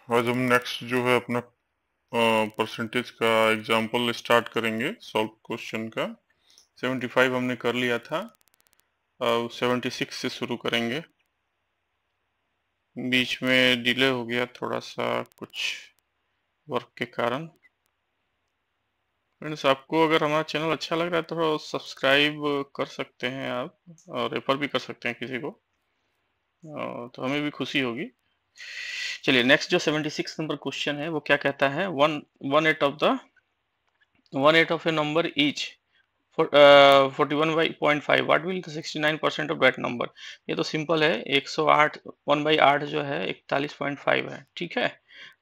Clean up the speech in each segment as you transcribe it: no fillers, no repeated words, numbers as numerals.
आज हम नेक्स्ट जो है अपना परसेंटेज का एग्जांपल स्टार्ट करेंगे सॉल्व क्वेश्चन का। 75 हमने कर लिया था, अब 76 से शुरू करेंगे। बीच में डिले हो गया थोड़ा सा कुछ वर्क के कारण। फ्रेंड्स, आपको अगर हमारा चैनल अच्छा लग रहा है तो सब्सक्राइब कर सकते हैं आप, और रेफर भी कर सकते हैं किसी को, तो हमें भी खुशी होगी। चलिए नेक्स्ट जो 76 नंबर क्वेश्चन है वो क्या कहता है, one eight of a number is 41/5, what will 69% of that number. ये तो सिंपल है, 108 1/8 जो है 41.5 है, ठीक है।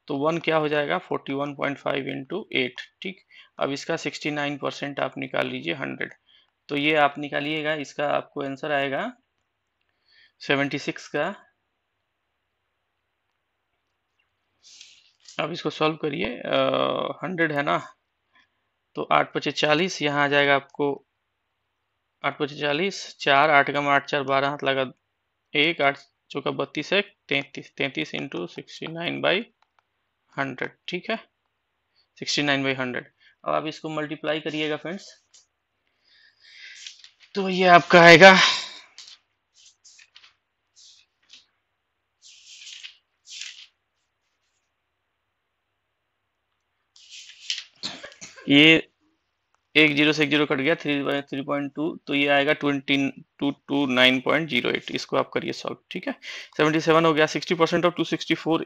तो 1 क्या हो जाएगा 41.5 इंटू 8, ठीक। अब इसका 69% आप निकाल लीजिए 100, तो ये आप निकालिएगा, इसका आपको आंसर आएगा 76 का। अब इसको सॉल्व करिए, 100 है ना, तो 8 पचे 40, यहाँ आ जाएगा आपको 8 पचे 40, 4 8 का 8 4 12, हाथ लगा 1, 8 चौका 32 है 33, 33 इंटू 69/100, ठीक है, 69/100। अब आप इसको मल्टीप्लाई करिएगा फ्रेंड्स, तो ये आपका आएगा ये 1 0 से 1 0 कट गया, 3/3.2, तो ये आएगा 2229.08। इसको आप करिए सॉल्व, ठीक है। 77 हो गया, 60% of 264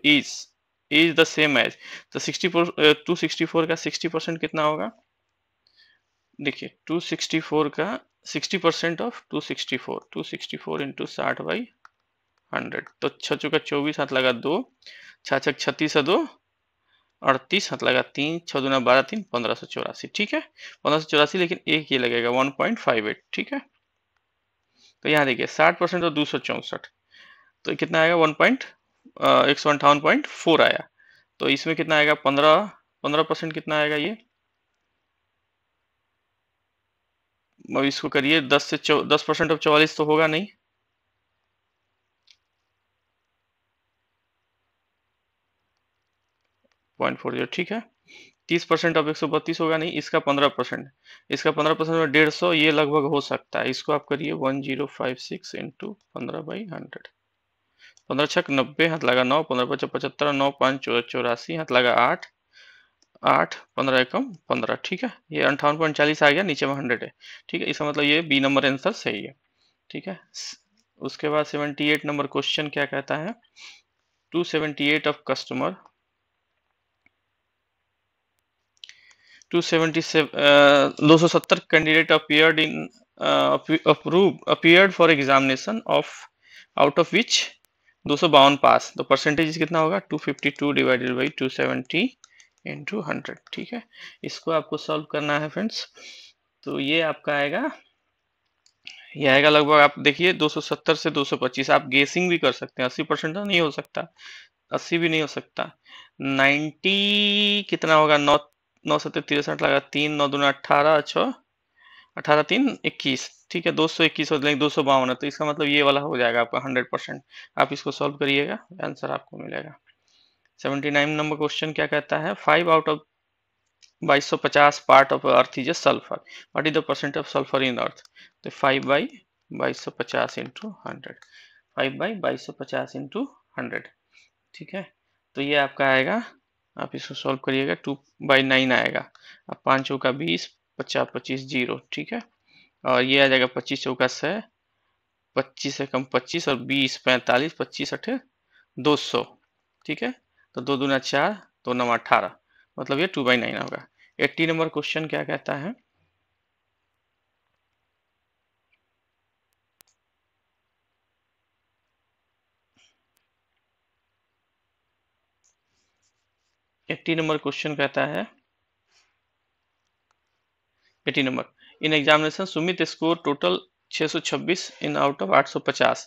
is the same as, तो 264 का 60% कितना होगा, देखिए 264 का 60% ऑफ 264 इंटू 60/100, तो 6 चौका 24, हाथ लगा 2, 6 छक 36 है 2, 38, हाथ लगा 3, 6 दूना 12, 3 1584, ठीक है 1584, लेकिन एक ये लगेगा 1.58, ठीक है। तो यहाँ देखिए 60% और 264, तो कितना आएगा 158.4 आया। तो इसमें कितना आएगा 15% कितना आएगा ये, अब इसको करिए 10% ऑफ 44 तो होगा नहीं, 0.40, ठीक है। 30% ऑफ 132 होगा नहीं, इसका 15%, इसका 15% में 150, ये लगभग हो सकता है। इसको आप करिए 1056 इंटू 15/100, 15 छक 90, हाथ लगा 9, 15 पचा 75, 9 5 84, हाथ लगा 8, 8 15 एकम 15, ठीक है। ये 58.40 आ गया, नीचे में 100 है, ठीक है। इसका मतलब ये बी नंबर आंसर सही है, ठीक है। उसके बाद 78 नंबर क्वेश्चन क्या कहता है, 278 of customer 270 candidate appeared for examination of out of which 252 पास, तो परसेंटेज कितना होगा 252 डिवाइडेड बाई 270 इंटू 100, ठीक है। इसको आपको सॉल्व करना है फ्रेंड्स, तो ये आपका आएगा, ये आएगा लगभग, आप देखिए 270 से 225, आप गेसिंग भी कर सकते हैं, 80% तो नहीं हो सकता, 80 भी नहीं हो सकता, 90 कितना होगा, 9 9 सत्तर 63 लगा 3, 9 दूना 18, 6 18 3 21, ठीक है 221 हो जाएगा, 252 है, तो इसका मतलब ये वाला हो जाएगा आपका 100%। आप इसको सॉल्व करिएगा, आंसर आपको मिलेगा। 79 नंबर क्वेश्चन क्या कहता है, 5 out of 2250 part of earth is a sulphur, what is the percent of sulphur in earth, तो 5/2250 इंटू 100, 5/2250 इंटू 100, ठीक है। तो ये आपका आएगा, आप इसको सॉल्व करिएगा 2/9 आएगा, अब 5 चौका 20, 50 25 0, ठीक है। और ये आ जाएगा 25 चौका 100, 25 से कम 25, और 20 45, 25 अठे 200, ठीक है। तो 2 दूना 4, 2 9 18, मतलब ये 2/9 होगा। 80 नंबर क्वेश्चन क्या कहता है, एट्टी नंबर क्वेश्चन कहता है, 80 number, in examination Sumit score total 626 in out of 850,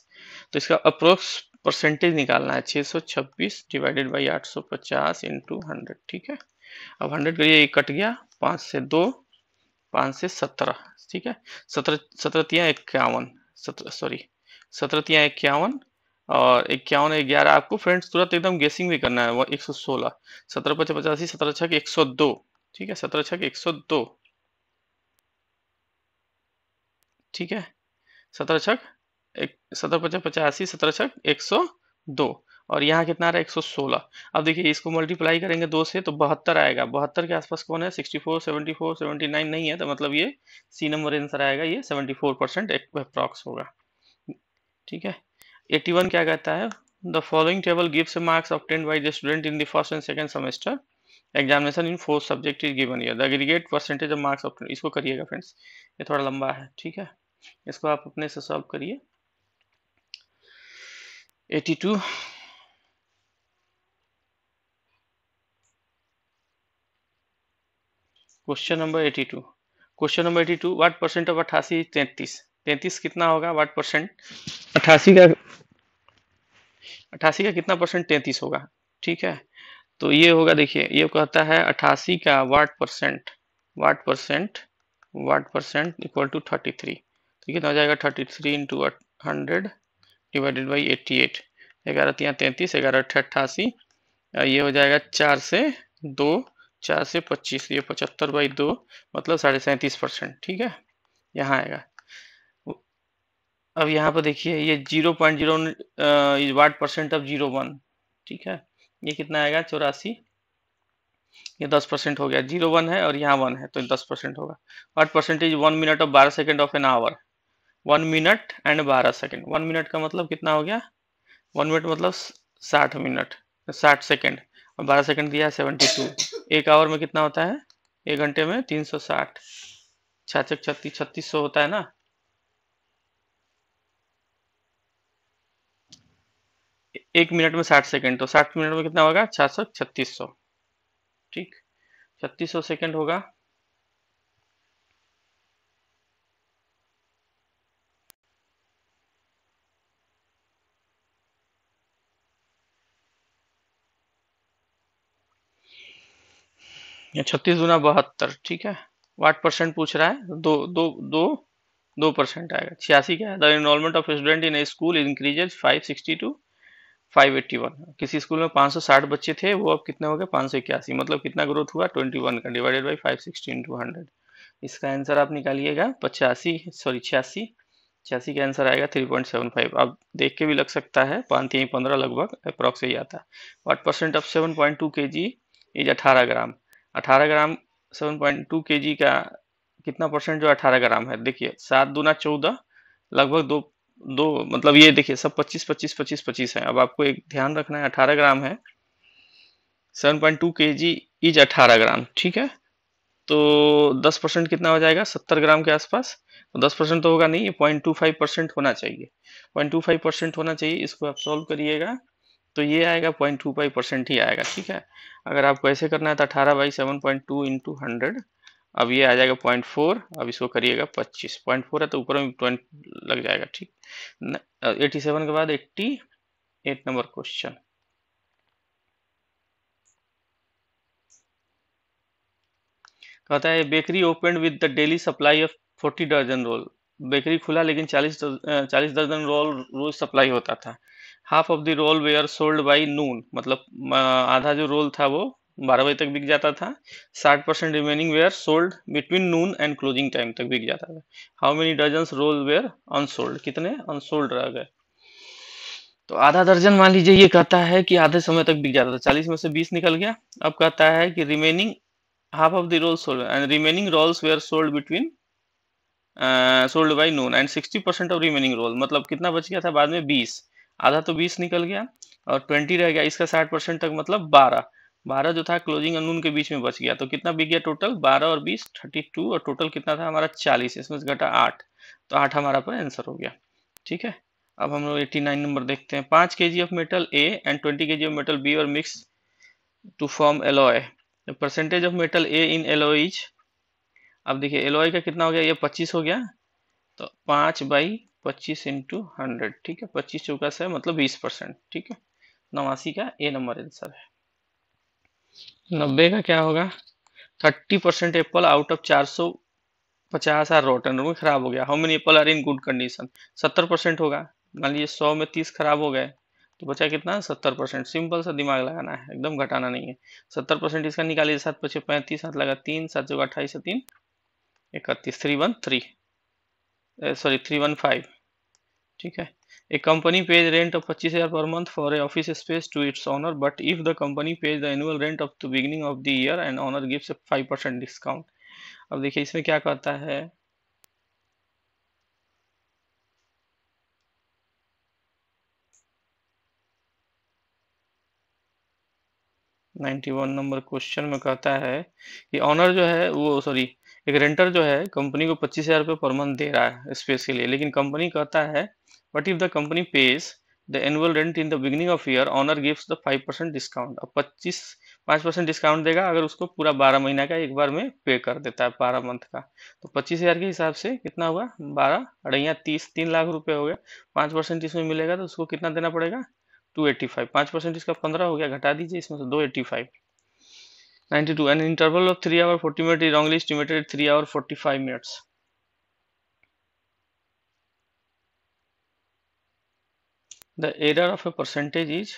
तो इसका अप्रोक्स परसेंटेज निकालना है, 626 डिवाइडेड बाई 850 इंटू 100, ठीक है। अब 100 करिए, ये कट गया, 5 से 2, 5 से 17, ठीक है, 17 17 तिया 51, 17 सॉरी 17 तिया 51, और 51 11 आपको फ्रेंड्स तुरंत एकदम गेसिंग भी करना है। वो 116 17 5 85 17 6 102 ठीक है 17 6 102 ठीक है 17 छक एक 17 50 85 17 छक 102 और यहाँ कितना आ रहा है 116। अब देखिए इसको मल्टीप्लाई करेंगे 2 से तो 72 आएगा। 72 के आसपास कौन है 64 74 79 नहीं है तो मतलब ये सी नंबर आंसर आएगा। ये 74% अप्रॉक्स होगा ठीक है। 81 क्या कहता है the following table gives marks obtained by the student in the first and second semester examination in 4 subject is given here the aggregate percentage of marks obtained. इसको करिएगा फ्रेंड्स ये थोड़ा लंबा है ठीक है। इसको आप अपने से सॉल्व करिए। 82 question number 82 question number 82 what percent of 88 33 33 कितना होगा व्हाट परसेंट 88 का 88 का कितना परसेंट 33 होगा ठीक है। तो ये होगा देखिए ये कहता है 88 का वाट परसेंट इक्वल टू 33 तो कितना हो जाएगा 33 इंटू 100 डिवाइडेड बाई 88 11 3 33 11 88 ये हो जाएगा 4 से 2 4 से 25 ये 75/2 मतलब 37.5% ठीक है यहाँ आएगा। अब यहाँ पर देखिए ये 0.0 वाट परसेंट ऑफ 01 ठीक है ये कितना आएगा 84 ये 10% हो गया 01 है और यहाँ 1 है तो 10% होगा। What percentage 1 minute of 12 second of an hour 1 minute and 12 second 1 minute का मतलब कितना हो गया 1 मिनट मतलब 60 मिनट 60 सेकेंड और 12 सेकेंड दिया है 72 एक आवर में कितना होता है एक घंटे में 360 66 36 3600 होता है ना। एक मिनट में 60 सेकंड तो 60 मिनट में कितना होगा 3600 ठीक 3600 सेकंड होगा। या 36 गुना 72 ठीक है। वाट परसेंट पूछ रहा है दो दो दो 2% आएगा 86 क्या है the enrolment of student in a school increases 560 to 581 किसी स्कूल में 560 बच्चे थे वो अब कितने हो गए 581 मतलब कितना ग्रोथ हुआ 21 का डिवाइडेड बाई 560 इंटू 100 इसका आंसर आप निकालिएगा 86 का आंसर आएगा 3.75। आप देख के भी लग सकता है 5-15 लगभग अप्रॉक्स ही आता है। What percent of 7.2 kg is 18 gram 18 gram 7.2 kg का कितना परसेंट जो 18 ग्राम है देखिए 7 दूना 14 लगभग दो दो मतलब ये देखिए सब 25 है। अब आपको एक ध्यान रखना है 18 ग्राम है 7.2 kg इज 18 ग्राम ठीक है। तो 10% कितना हो जाएगा 70 ग्राम के आसपास तो 10% तो होगा नहीं ये 0.25% होना चाहिए 0.25% होना चाहिए। इसको आप सॉल्व करिएगा तो ये आएगा 0.25% ही आएगा ठीक है। अगर आपको ऐसे करना है तो 18/7.2 इंटू 100 अब ये आ जाएगा 0.4 अब इसको करिएगा 25 0.4 है तो ऊपर में 20 लग जाएगा ठीक। 87 के बाद 88 नंबर क्वेश्चन कहता है bakery open with the daily supply of 40 दर्जन रोल बेकरी खुला लेकिन 40 दर्जन रोल रोज सप्लाई होता था। Half of the roll were sold by noon मतलब आधा जो रोल था वो 12 बजे तक बिक जाता था। 60% remaining were sold between noon and closing time तक बिक जाता था। How many dozen roll were unsold कितने अनसोल्ड रह गए तो आधा दर्जन मान लीजिए ये कहता है कि आधे समय तक बिक जाता था 40 में से 20 निकल गया। अब कहता है कि remaining half of the rolls sold and remaining rolls were sold between sold by noon and 60% of remaining roll मतलब कितना बच गया था बाद में 20 आधा तो 20 निकल गया और 20 रह गया इसका 60% तक मतलब 12 जो था क्लोजिंग और नून के बीच में बच गया तो कितना बिक गया टोटल 12 और 20 32 और टोटल कितना था हमारा 40 इसमें से घटा 8 तो 8 हमारा पर आंसर हो गया ठीक है। अब हम लोग 89 नंबर देखते हैं 5 kg of metal A and 20 kg of metal B और mix to form alloy the percentage of metal A in alloys. अब देखिए एलॉय का कितना हो गया ये 25 हो गया तो 5/25 इंटू 100 ठीक है 25 चौका से मतलब 20% ठीक है। 89 का ए नंबर आंसर है। 90 का क्या होगा 30% apple out of 450 are rotten में खराब हो गया। How many apple are in good condition 70% होगा मान लीजिए 100 में 30 खराब हो गए तो बचा कितना 70%। सिंपल सा दिमाग लगाना है, एकदम घटाना नहीं है। 70% इसका निकालिए, 7 पचे 35, 7 लगा 3, 7 चौका 28, 3 31, 313 सॉरी 315। ठीक है। A company pays rent of 25,000 per month for a office space to its owner, but if the company pays the annual rent of the beginning of the year and owner gives a 5% discount. अब देखिए इसमें क्या कहता है, 91 number question में कहता है कि ऑनर जो है वो सॉरी एक रेंटर जो है कंपनी को 25,000 रुपये पर मंथ दे रहा है स्पेस के लिए, लेकिन कंपनी कहता है but if the company pays the annual rent in the beginning of year owner gives the 5% discount. अब 5% डिस्काउंट देगा अगर उसको पूरा 12 महीना का एक बार में पे कर देता है 12 मंथ का। तो 25,000 के हिसाब से कितना हुआ, 12 अड़ैया 30, 3 लाख रुपए हो गया। 5% इसमें मिलेगा तो उसको कितना देना पड़ेगा, 285। 5% इसका 15 हो गया, घटा दीजिए इसमें से 285। 92 an interval of 3 hour 40 minutes is wrongly estimated at 3 hour 45 minutes। The error of a percentage is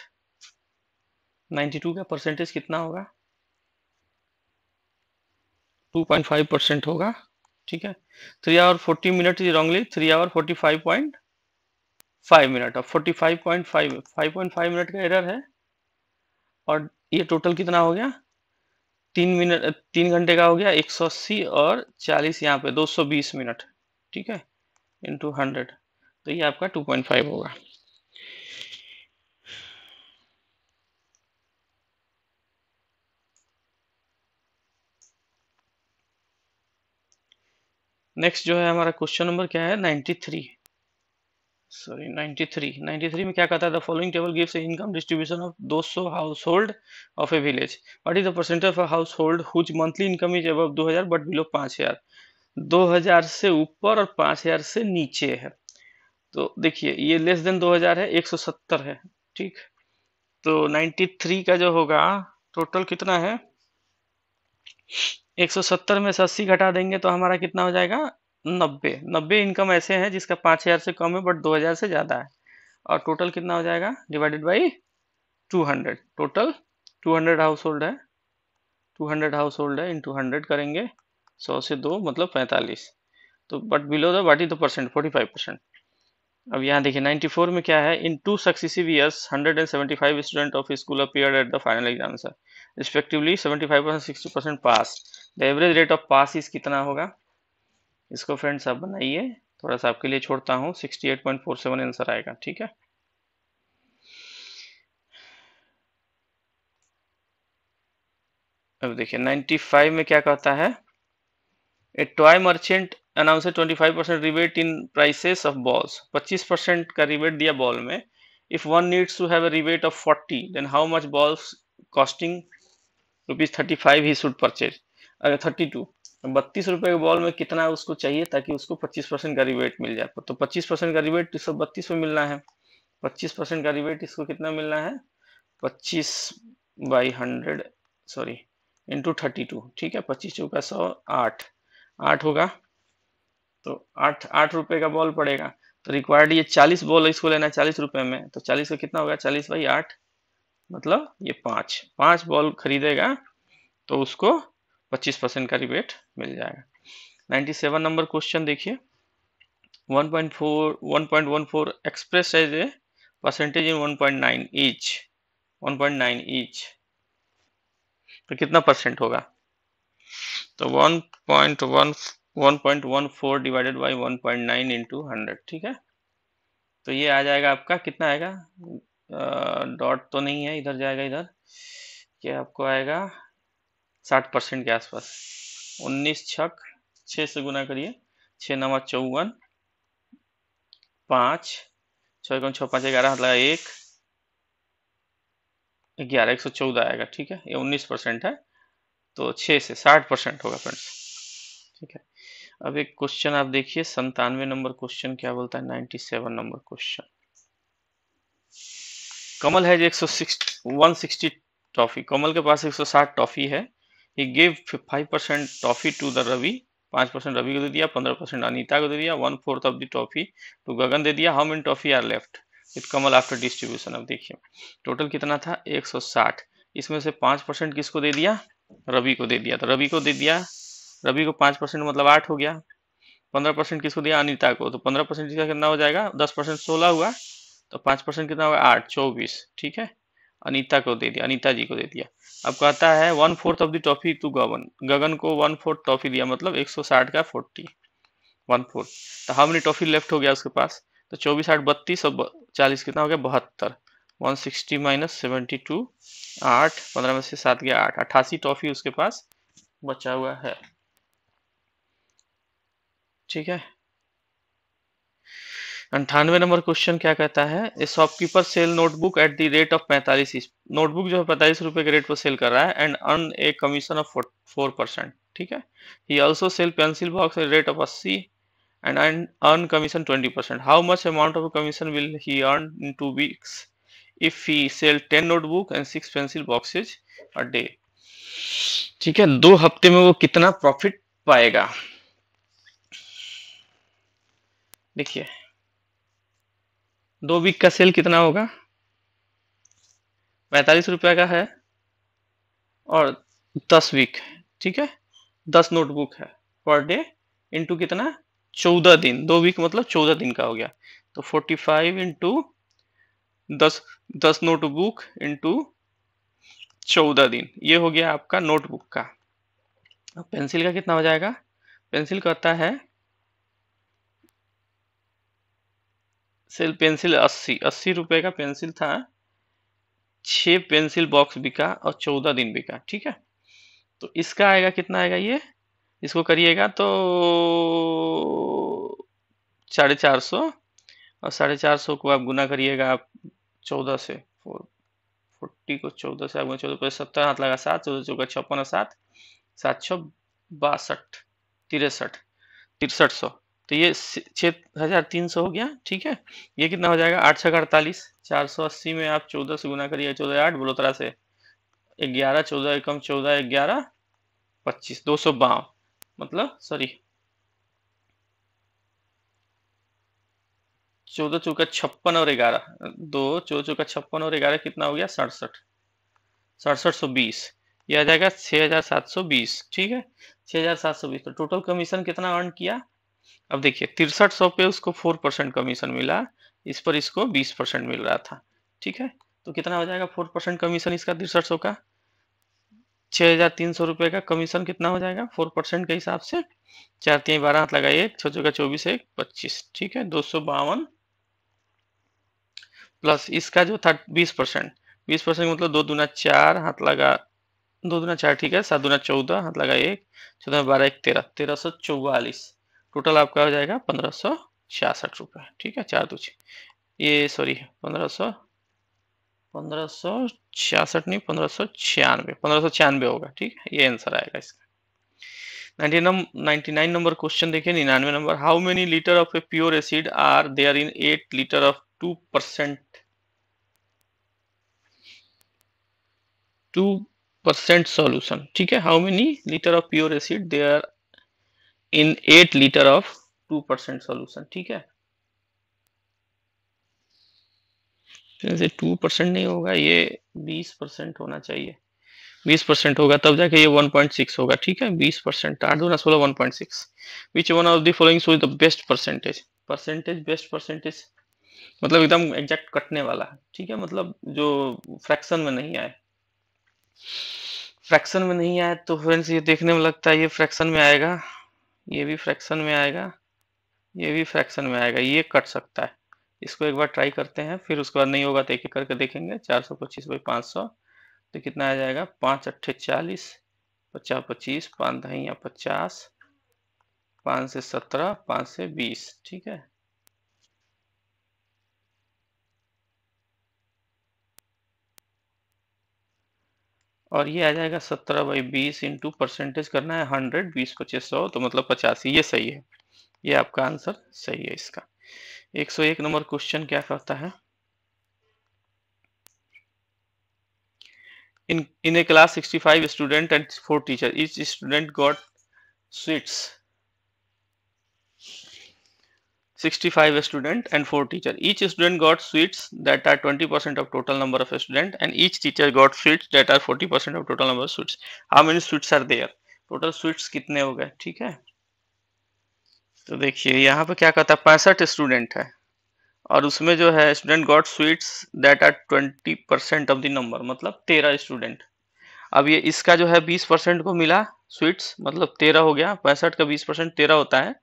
92 का परसेंटेज कितना होगा, 2.5% होगा। ठीक है। 3 hour 40 minutes is wrongly 3 hour 45.5 minute. अब 5.5 मिनट का एरर है और ये टोटल कितना हो गया, 3 घंटे का हो गया 180 और 40 यहाँ पे 220 मिनट। ठीक है, इंटू 100, तो ये आपका 2.5 होगा। नेक्स्ट जो है हमारा क्वेश्चन नंबर क्या है, 93 में क्या कहता है, the following table gives income distribution of 200 household of a village. What is the percentage of household whose monthly income is above 2000 but below 5000। 2000 से ऊपर और 5000 से नीचे है। तो देखिए ये लेस देन 2000 है, 170 है। ठीक, तो 93 का जो होगा टोटल कितना है, 170 में से 80 घटा देंगे तो हमारा कितना हो जाएगा, 90 इनकम ऐसे हैं जिसका 5000 से कम है बट 2000 से ज्यादा है। और टोटल कितना हो जाएगा, divided by 200। Total 200 house hold है, 200 हाउस होल्ड है इंटू 100 करेंगे, 100 से 2 मतलब 45। तो but below the what is the percent, 45%। अब यहाँ देखिए 94 में क्या है, in 2 successive years 175 student of school appeared at the final exam sir, respectively 75% 60% pass. The average rate of pass is कितना होगा, इसको फ्रेंड्स आप बनाइए, थोड़ा सा आपके लिए छोड़ता हूँ, 68.47 आंसर आएगा। ठीक है। अब देखिए 95 में क्या कहता है, a toy merchant announce 25% rebate in prices of balls. 25% का रिबेट दिया बॉल में। If one needs to have a rebate of 40 then how much balls costing ₹35 he should purchase. अगर 32 ₹32 के बॉल में कितना उसको चाहिए ताकि उसको 25% का रिबेट मिल जाए। तो 25% का रिबेट इसको 32 में मिलना है। 25% का रिबेट इसको कितना मिलना है, 25/100 सॉरी इंटू 32। ठीक है, 25 चौका 100, 8 होगा, तो 8 रुपए का बॉल पड़ेगा। तो रिक्वायर्ड ये 40 बॉल इसको लेना है 40 रुपए में, तो 40 का कितना होगा, 40/8 मतलब ये 5 बॉल खरीदेगा तो उसको 25% का रिबेट मिल जाएगा। 97 नंबर क्वेश्चन देखिए, 1.14 express as a percentage in 1.9 each, तो कितना परसेंट होगा, तो 1.14 डिवाइडेड बाई 1.9 इंटू 100। ठीक है, तो ये आ जाएगा आपका कितना आएगा, डॉट तो नहीं है, इधर जाएगा, इधर क्या आपको आएगा 60% के आसपास। 19 छक 6 से गुना करिए, 6 9 54, 5 6 6 5 11 मतलब 1 11 114 आएगा। ठीक है, ये 19% है, तो 6 से 60% होगा फ्रेंड्स। ठीक है, अब एक क्वेश्चन आप देखिए, 97 नंबर क्वेश्चन क्या बोलता है, 97 नंबर क्वेश्चन, कमल है 160 टॉफी, कमल के पास 160 टॉफी है। He give 5% toffee to the Ravi, 5% Ravi को दे दिया, 15% अनीता को दे दिया, 1/4 of the toffee to Gagan दे दिया। How many toffee are left, with Kamal after distribution. अब देखिए टोटल कितना था 160, इसमें से 5% किसको दे दिया, रवि को दे दिया, तो रवि को दे दिया, रवि को 5% मतलब 8 हो गया। 15% किसको दिया, अनीता को, तो 15% इसका कितना हो जाएगा, 10% 16 हुआ, तो 5% कितना होगा 8, 24, ठीक है। अनीता को दे दिया, अनीता जी को दे दिया। अब कहता है 1/4 ऑफ द टॉफी टू गगन, गगन को 1/4 टॉफी दिया, मतलब 160 का 40, 1/4, तो हाउ मेनी टॉफी लेफ्ट हो गया उसके पास, तो 24 8 32 और 40 कितना हो गया 72, 160 माइनस 72, 8, 15 में से 7 गया 8, 88 टॉफी उसके पास बचा हुआ है, ठीक है। 98 नंबर क्वेश्चन क्या कहता है, a shopkeeper sell notebook at the rate of 45, notebook जो है 45 रुपए के रेट पर सेल कर रहा है, and earn a commission of 4%, ठीक है। He also sell pencil box at rate of 80 and earn commission 20%. How much amount of commission will he earn in 2 weeks if he sell 10 notebook and 6 pencil boxes a day? ठीक है, 2 हफ्ते में वो कितना profit पाएगा। देखिए 2 week का cell कितना होगा, 45 रुपया का है, और 10 वीक, ठीक है, 10 नोटबुक है पर डे, इंटू कितना 14 दिन, 2 वीक मतलब 14 दिन का हो गया, तो 45 इंटू 10 नोटबुक इंटू 14 दिन, ये हो गया आपका नोटबुक का। अब पेंसिल का कितना हो जाएगा, पेंसिल कहता है सेल पेंसिल 80 रुपए का पेंसिल था, 6 पेंसिल बॉक्स बिका और 14 दिन बिका, ठीक है। तो इसका आएगा कितना आएगा, ये इसको करिएगा तो 450, और 450 को आप गुना करिएगा आप 14 से, 40 को 14 से आप 14 पे 70 हाथ लगा 7, 14 चौका 56 और 7, 7 6 62, 63, 6300, तो ये 6300 हो गया, ठीक है। ये कितना हो जाएगा 8 6 48, 480 में आप 14 से गुना करिए, 14 8 बलोतरा से 11, 14 एकम 14, 11 25, 252, मतलब सॉरी 14 चौका 56 और 11, 2 14 चौका 56 और 11 कितना हो गया 67, 6720, ये आ जाएगा 6720, ठीक है, 6720। तो टोटल कमीशन कितना अर्न किया, अब देखिए 6300 पे उसको 4% कमीशन मिला, इस पर इसको 20% मिल रहा था, ठीक है। तो कितना हो जाएगा 4% कमीशन इसका 6300 का, 6300 रुपए का कमीशन कितना हो जाएगा 4% के हिसाब से, 4 3 12 हाथ लगाइए, 6 का 24 1 25, ठीक है, 252 प्लस इसका जो था 20%, 20% मतलब 2 दूना 4 हाथ लगा, 2 दूना 4, ठीक है, 7 दूना 14 हाथ लगा 1, 14 12 1 13, 1344, टोटल आपका हो जाएगा 1566 रुपए, ठीक है, 4 2 ये सॉरी 1566 नहीं 1596 होगा, ठीक है, ये आंसर आएगा इसका। 99 नंबर क्वेश्चन देखिए, 99 number, how many litre of a pure acid are there in 8 litre of 2% solution, ठीक है, how many litre of pure acid there in 8 litre of 2% solution, ठीक है। जैसे 2% नहीं होगा, ये 20% होना चाहिए, 20% होगा तब जाके ये 1.6 होगा, ठीक है, 20%, 8 दूना 16 1.6, which one of the following shows the best percentage, best percentage मतलब एकदम एग्जैक्ट कटने वाला है, ठीक है, मतलब जो फ्रैक्शन में नहीं आए, फ्रैक्शन में नहीं आए तो फ्रेंड्स ये देखने में लगता है ये फ्रैक्शन में आएगा, ये भी फ्रैक्शन में आएगा, ये भी फ्रैक्शन में आएगा, ये कट सकता है, इसको एक बार ट्राई करते हैं, फिर उसके बाद नहीं होगा तो एक एक करके देखेंगे। 425/500 तो कितना आ जाएगा, 5 8 40, 50 25, 5 दहिया 50, 5 से 17, 5 से 20, ठीक है। और ये आ जाएगा 17/20 इंटू परसेंटेज करना है 100, 20 को 600 तो मतलब 85, ये सही है, ये आपका आंसर सही है इसका। 101 नंबर क्वेश्चन क्या कहता है, in a class 65 student and 4 teacher, each student got sweets 65 student and 4 teacher. Each student got sweets that are 20% of total number of student and each teacher got sweets that are 40% of total number of sweets. How many sweets are there? Total sweets कितने हो गए? ठीक है, तो देखिए यहाँ पे क्या कहता है, 65 स्टूडेंट है और उसमें जो है student got sweets that are 20% of the number, मतलब 13 स्टूडेंट। अब ये इसका जो है 20% को मिला स्वीट्स, मतलब 13 हो गया, 65 का 20% 13 होता है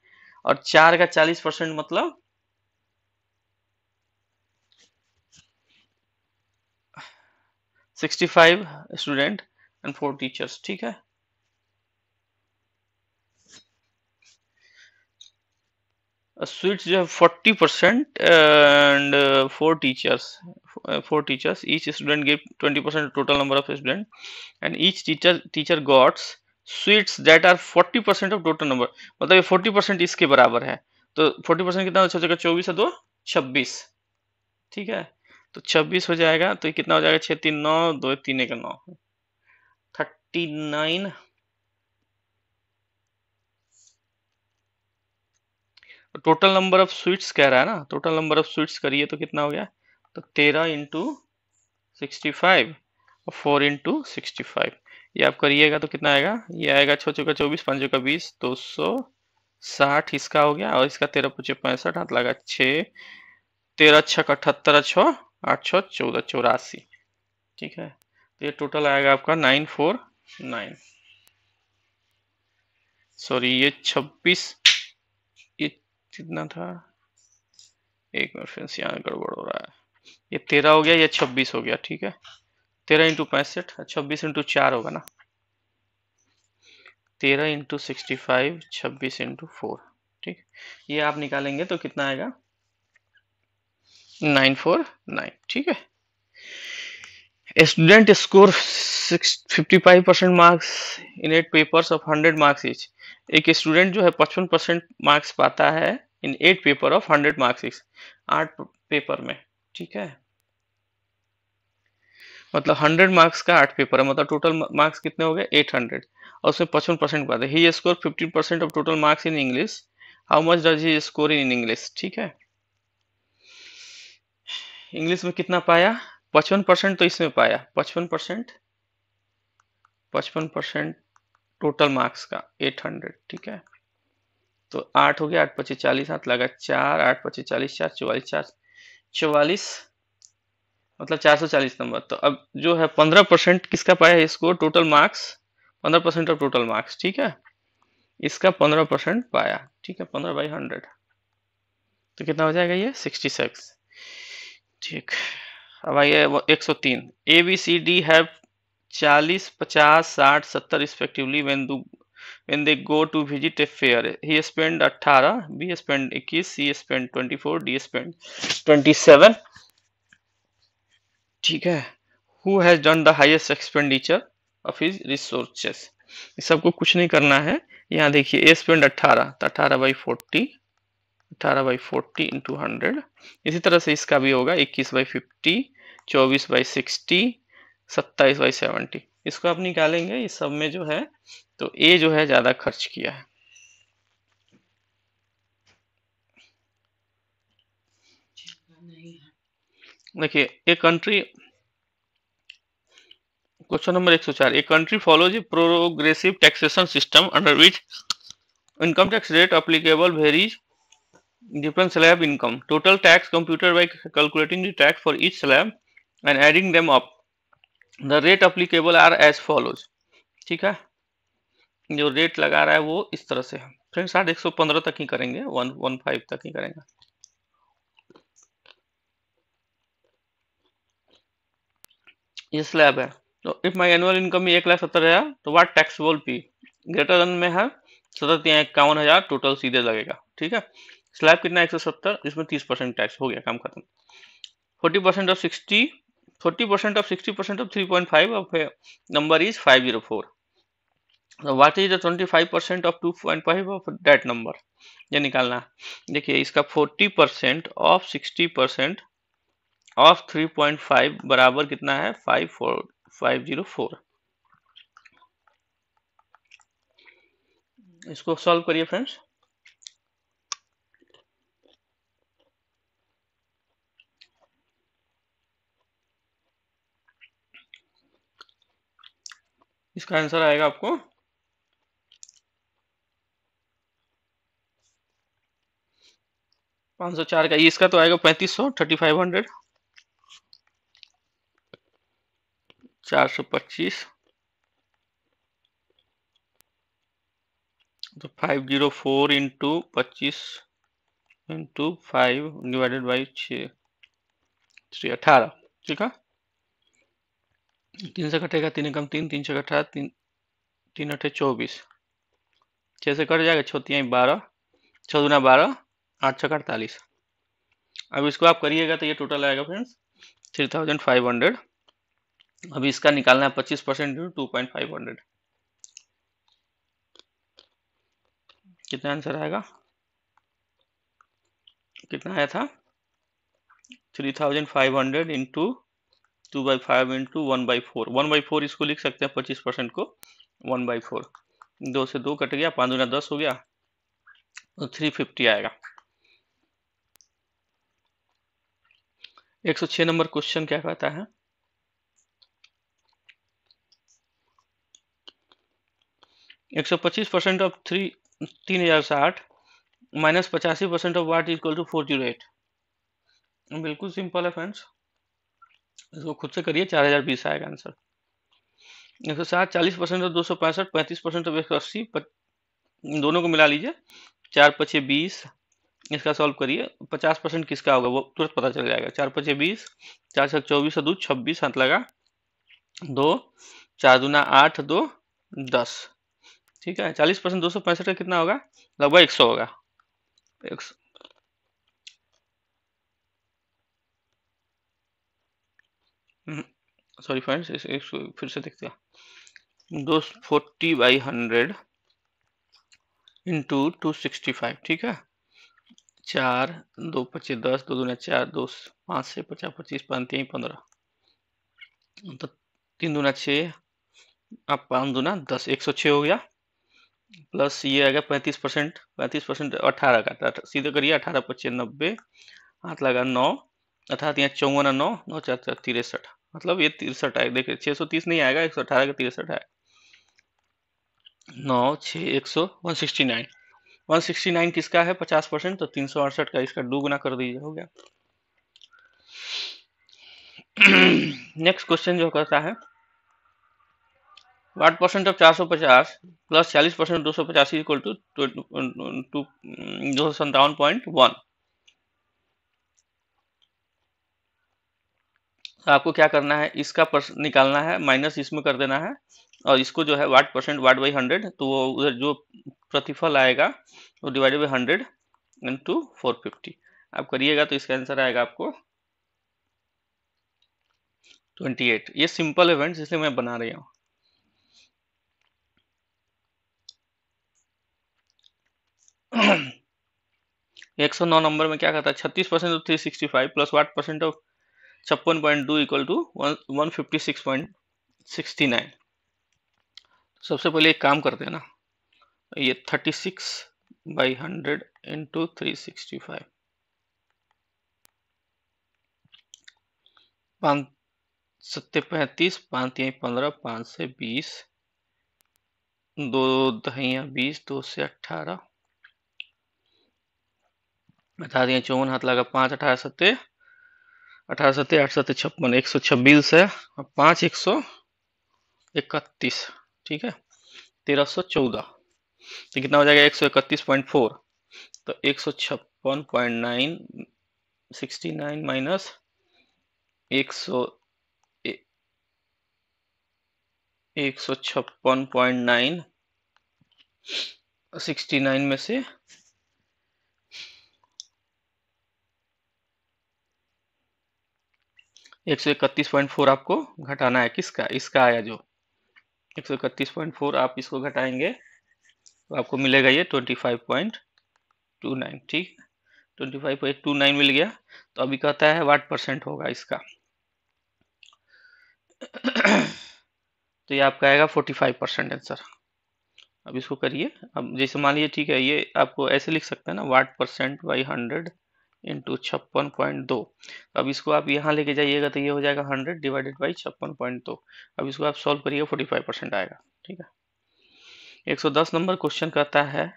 और 4 का 40% मतलब 65 स्टूडेंट एंड 4 टीचर्स। ठीक है, स्वीट्स जो है 40% and 4 teachers each student give 20% total number of student and each teacher gots sweets that are 40% of total number, मतलब ये 40% इसके बराबर है। तो 40% कितना हो जाएगा? 24 है 2 26। ठीक है, तो 26 हो जाएगा, तो ये कितना हो जाएगा? 6 3 9, 2 3 1 9, 39। टोटल नंबर ऑफ स्वीट्स कह रहा है ना, टोटल नंबर ऑफ स्वीट्स करिए तो कितना हो गया? तो 13 इंटू 65 और 4 इंटू 65, ये आप करिएगा तो कितना आएगा? ये आएगा 6 चौका 24, 5 चौका 20, 260 इसका हो गया और इसका 13 पचे 65, हाथ लगा 6, 13 छक 78, 6 8 6 14 84। ठीक है, तो ये टोटल आएगा आपका 949, सॉरी ये 26, ये कितना था, एक मिनट फ्रेंड्स यहाँ गड़बड़ हो रहा है, ये 13 हो गया, ये 26 हो गया। ठीक है, 13 इंटू 65, 26 इंटू 4 होगा ना, 13 इंटू 65, 26 इंटू 4। ठीक, ये आप निकालेंगे तो कितना आएगा? 949। ठीक है, student score 55% marks in 8 papers of 100 marks each. एक स्टूडेंट जो है 55% मार्क्स पाता है इन 8 paper of 100 marks each, 8 paper में। ठीक है, मतलब 100 मार्क्स का 8 पेपर है, मतलब टोटल मार्क्स कितने हो गए? 800 और उसमें 55% पाते हैं। He score 15% of total marks in English, how much does he score in English? ठीक है, इंग्लिश में कितना पाया? 55% तो इसमें पाया, 55% टोटल मार्क्स का 800। ठीक है, तो 8 हो गया, 8 25 40, हाथ लगा 4, 8 25 40, 4 44, 4 44, मतलब 440 नंबर। तो अब जो है 15% किसका पाया है इसको? Total marks 15% of total marks. ठीक है, इसका 15% पाया। ठीक है, 15/100 तो कितना हो जाएगा? ये 66। ठीक, अब आइए 103। A B C D have 40 50 60 70 respectively when they go to visit a fair. He spent 18, B spent 21, C spent 24, D spent 27। ठीक है, who has done the highest expenditure of his resources? इस सबको कुछ नहीं करना है। यहाँ देखिए A spent 18, तो 18/40, 18/40 इंटू 100। इसी तरह से इसका भी होगा 21/50, 24/60, 27/70। इसको आप निकालेंगे इस सब में जो है, तो ए जो है ज्यादा खर्च किया है। देखिए a country, question number 104, a country follows a progressive taxation system under which income tax rate applicable varies different slab income. Total tax computed by calculating the tax for each slab and adding them up. The rate applicable are as follows. ठीक है, जो rate लगा रहा है वो इस तरह से है फ्रेंड्स। 115 तक ही करेंगे, 115 तक ही करेंगे। ये स्लैब है, तो इफ माई एनुअल इनकम 1,70,000 तो what taxable P greater than में है 57,51,000 टोटल सीधे लगेगा। ठीक है, स्लैब कितना 170, इसमें 30% टैक्स हो गया, काम खत्म। 40% of 60, 40% of 60% of 3.5 of number is 504। So what is the 25% of 2.5 of that number? ये निकालना है। देखिए इसका 40% ऑफ 60% ऑफ 3.5 बराबर कितना है? 504। इसको सॉल्व करिए फ्रेंड्स। इसका आंसर आएगा आपको 504 का। इसका तो आएगा 3500, 3500, 425, तो 504 इंटू 25 इंटू 5 डिवाइडेड बाई 6, 18। ठीक है, 3 से कटेगा, 3 एकम 3, 3 से कटा 3, 3 अठे 24, 6 से कट जाएगा, 6 12, 6 दूना 12, 8 छः 48। अब इसको आप करिएगा तो ये टोटल आएगा फ्रेंड्स 3500। अभी इसका निकालना है 25% 2.500, कितना आंसर आएगा, कितना आया था 3500 इंटू 2/5 इंटू 1/4, 1/4 इसको लिख सकते हैं 25% को 1/4, 2 से 2 कट गया, 5 दूना 10 हो गया, तो 350 आएगा। 106 नंबर क्वेश्चन क्या कहता है, %125 of 3060 minus 85% of what equal to 408। बिल्कुल सिंपल है फ्रेंड्स, इसको खुद से करिए, 4020 आएगा आंसर। 160 40% ऑफ 265, 35% ऑफ 180, दोनों को मिला लीजिए, 4 5 20, इसका सॉल्व करिए, 50% किसका होगा वो तुरंत पता चल जाएगा। 4 5 20, 4 6 24, 2 26, हाथ लगा 2, 4 दूना 8, 2 10। ठीक है, 40% 265 का कितना होगा, लगभग 100 होगा। सॉरी फ्रेंड्स, इसको फिर से देखते हैं। 240/100 इंटू 265, ठीक है, 4 2 25 10, 2 दूना 4, 2 5 से 50 25, 5 3 15, तो 3 दूना 6, अब 5 दूना 10, 106 हो गया। प्लस ये आएगा 35%, 35% 18 का, सीधे करिए, 18 25 90, हाथ लगा 9, अर्थात यहाँ 54 9 9 4 63, मतलब ये 63 आएगा। देखिए 630 नहीं आएगा, 118 का 63 है, 9 6 100 169। 169 किसका है 50%, तो 368 का, इसका 2 गुना कर दीजिए, हो गया। नेक्स्ट क्वेश्चन जो कहता है what percent of 450 plus 40% 285 equal to 257.1। आपको क्या करना है, इसका निकालना है, माइनस इसमें कर देना है, और इसको जो है वाट परसेंट वाट बाई 100, तो वो उधर जो प्रतिफल आएगा वो डिवाइडेड बाई 100 इंटू 450 आप करिएगा, तो इसका आंसर आएगा आपको 28। ये सिंपल है फ्रेंड्स, इसलिए मैं बना रही हूँ। एक 109 नंबर में क्या कहता है, 36% of 365 plus what percent of 56.2 equal to 156.69। सबसे पहले एक काम करते हैं ना, ये 36/100 इंटू 365, 5 7 35, 5 3 15, 5 से 20, 2 दहिया 20, 2 से 18, बता दिए 54, हाथ लगा 5 18 7 18 7 8 7 56, 126 है, 5 131, ठीक है, 1314, तो कितना हो जाएगा 131.4, तो 156.9 69 माइनस 156.9 69 में से 131.4 आपको घटाना है, किसका, इसका आया जो 131.4, आप इसको घटाएंगे तो आपको मिलेगा ये 25.29, ठीक, 25.29 मिल गया। तो अभी कहता है वाट परसेंट होगा इसका, तो ये आपका आएगा 45% आंसर। अब इसको करिए, अब जैसे मान लीजिए, ठीक है, ये आपको ऐसे लिख सकते हैं ना, वाट परसेंट बाई 100 इंटू 56.2। अब इसको आप यहाँ लेके जाइएगा तो ये हो जाएगा 100 डिवाइडेड बाई 56.2। अब इसको आप सॉल्व करिए 45% आएगा। ठीक है। 110 नंबर क्वेश्चन कहता है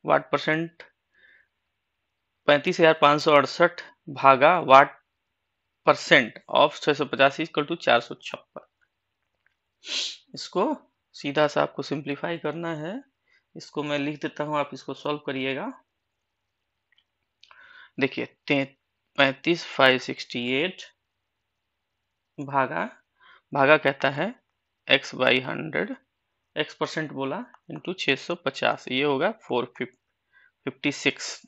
वाट परसेंट 35,568 भागा what percent of 685 equal to 456। इसको सीधा सा आपको सिंप्लीफाई करना है। इसको मैं लिख देता हूं, आप इसको सॉल्व करिएगा। देखिए 35,568 भागा कहता है x बाई 100, x परसेंट बोला इंटू 650, ये होगा 456।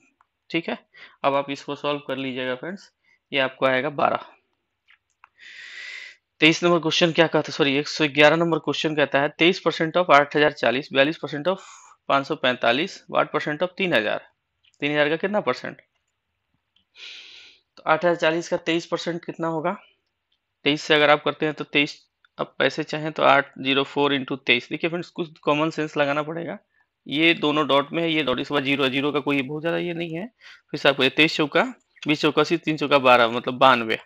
ठीक है। अब आप इसको सॉल्व कर लीजिएगा फ्रेंड्स, ये आपको आएगा 12। 23 नंबर क्वेश्चन क्या कहता है, सॉरी 111 नंबर क्वेश्चन कहता है 23% of 8040, 42% of 545, watt percent of 3000। 3000 का कितना परसेंट? तो 8040 का 23% कितना होगा? 23 से अगर आप करते हैं तो 23, अब पैसे चाहें तो 804 इंटू 23। देखिए फ्रेंड्स कुछ कॉमन सेंस लगाना पड़ेगा। ये दोनों डॉट में है, ये डॉट, इसके बाद जीरो है, जीरो का कोई बहुत ज्यादा ये नहीं है। फिर से आपको 23 चौका 20 चौका 80, 3 चौका 12 मतलब 92।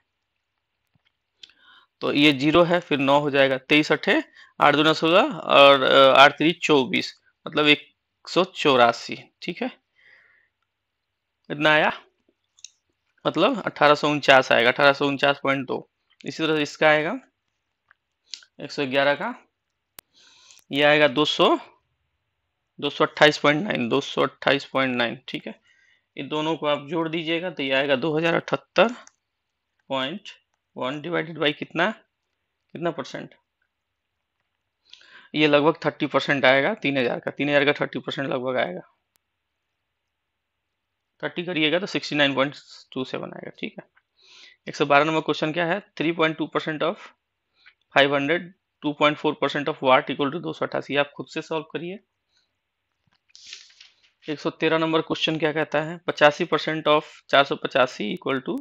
तो ये जीरो है, फिर 9 हो जाएगा, 23 अठे 8 दूना 16 और 8 3 24 मतलब 184। ठीक है, इतना आया, मतलब 1849 आएगा, 1849.2। इसी तरह से इसका आएगा 111 का, ये आएगा 228.9, ठीक है। इन दोनों को आप जोड़ दीजिएगा तो ये आएगा 2078.1 डिवाइडेड बाई कितना परसेंट? ये लगभग 30% आएगा 3000 का। 3000 का 30% लगभग आएगा, 30 करिएगा तो 69.27 आएगा। ठीक है। 112 नंबर क्वेश्चन क्या है, 3.2% of 500, 2.4% of what equal to 288। आप खुद से सॉल्व करिए। 113 नंबर क्वेश्चन क्या कहता है, 85% of 485 equal to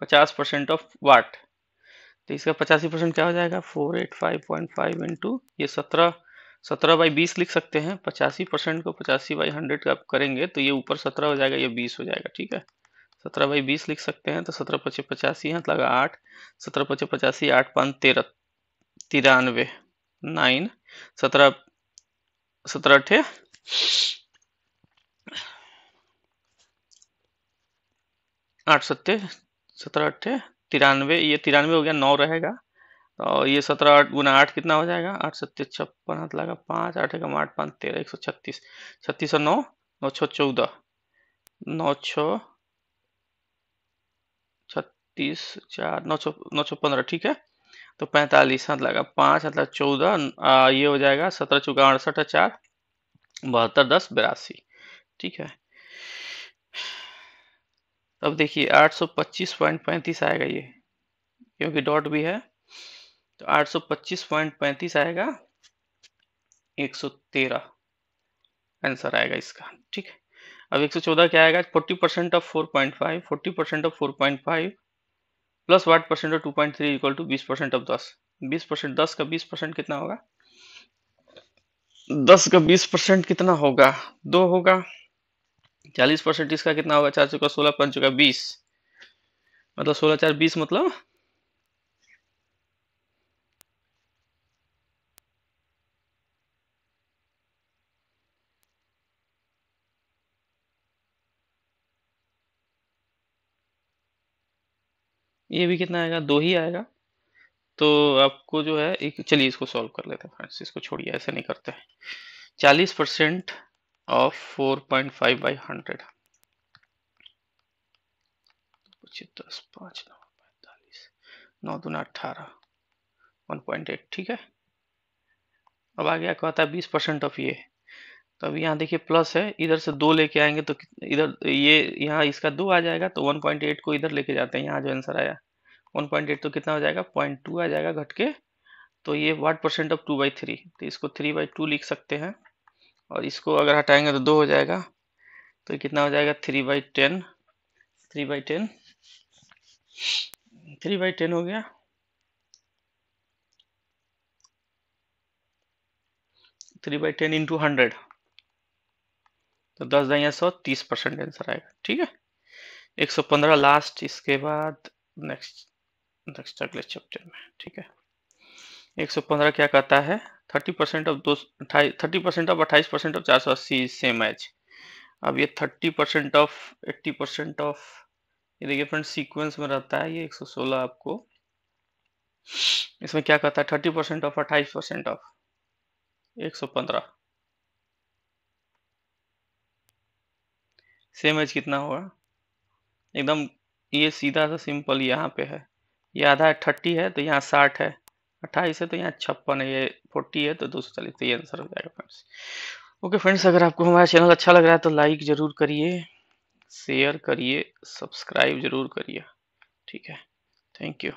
50% of what. तो इसका 85% क्या हो जाएगा, 485.5 इंटू ये 17 बाई 20 लिख सकते हैं। 85% को 85 बाई 100 का आप करेंगे तो ये ऊपर 17 हो जाएगा, ये 20 हो जाएगा। ठीक है, 17 बाई 20 लिख सकते हैं। तो 17 पचे 85 हाथ लगा 8, 17 पचे 85, 8 5 13, 93, 9, 17 अठे 8 सत्ते 17 अठे 93, ये 93 हो गया, 9 रहेगा। और ये 17 8 गुना 8 कितना हो जाएगा, 8 सत्ते 56 हाथ लगा 5, 8 एकम 8 5 13, 136, 36 और 9 9 6 14, 9 6 36 4 9 6 15। ठीक है, तो 45 हाथ लगा 5 हाथ लगा 14, ये हो जाएगा 17 चौका 68, 4 72 10 82। ठीक है, अब देखिए 825.35 आएगा ये, क्योंकि डॉट भी है तो 825.35 आएगा, 113 आंसर आएगा इसका। ठीक है, अब 114 क्या आएगा, 40% of 4.5, 40% of 4.5 plus what percent of 2.3 equal to 20% of 10। 20%, 10 का 20% कितना होगा, 10 का 20% कितना होगा, 2 होगा। 40% इसका कितना होगा, 4 चौका 16, 5 चौका 20, मतलब 16 4 20, मतलब ये भी कितना आएगा, 2 ही आएगा। तो आपको जो है एक, चलिए इसको सॉल्व कर लेते हैं फ्रेंड्स, इसको छोड़िए, ऐसे नहीं करते हैं। 40% ऑफ 4.5 बाई 100, 10 5 9 45, 9 दूना 18, 1.8। ठीक है, अब आ गया कहता है 20% ऑफ ये। तो अभी यहाँ देखिए प्लस है, इधर से 2 लेके आएंगे तो इधर ये यहाँ इसका 2 आ जाएगा, तो 1.8 को इधर लेके जाते हैं, यहाँ जो आंसर आया 1.8 तो कितना हो जाएगा, 0.2 आ जाएगा घट के। तो ये वाट परसेंट ऑफ 2/3, तो इसको 3/2 लिख सकते हैं। और इसको अगर हटाएंगे तो 2 हो जाएगा, तो कितना हो जाएगा, 3/10, 3/10, 3/10 हो गया। 3/10 इंटू 100, तो 10 दाइया 100, 30% आंसर आएगा। ठीक है, 115 लास्ट, इसके बाद नेक्स्ट अगले चैप्टर में, ठीक है। 115 क्या कहता है, 30% of 30% of 28% of 480 same as. अब ये 30% ऑफ 80% ऑफ, ये देखिए फ्रेंड सीक्वेंस में रहता है ये 116 आपको। इसमें क्या कहता है, 30% ऑफ 28% ऑफ 115 सेम एज कितना होगा, एकदम ये सीधा सा सिंपल यहाँ पे है, ये आधा है 30 है तो यहाँ 60 है, 28 है तो यहाँ 56 है, ये 40 है तो 240, तो ये आंसर हो जाएगा फ्रेंड्स। ओके फ्रेंड्स, अगर आपको हमारा चैनल अच्छा लग रहा है तो लाइक जरूर करिए, शेयर करिए, सब्सक्राइब जरूर करिए, ठीक है। Thank you.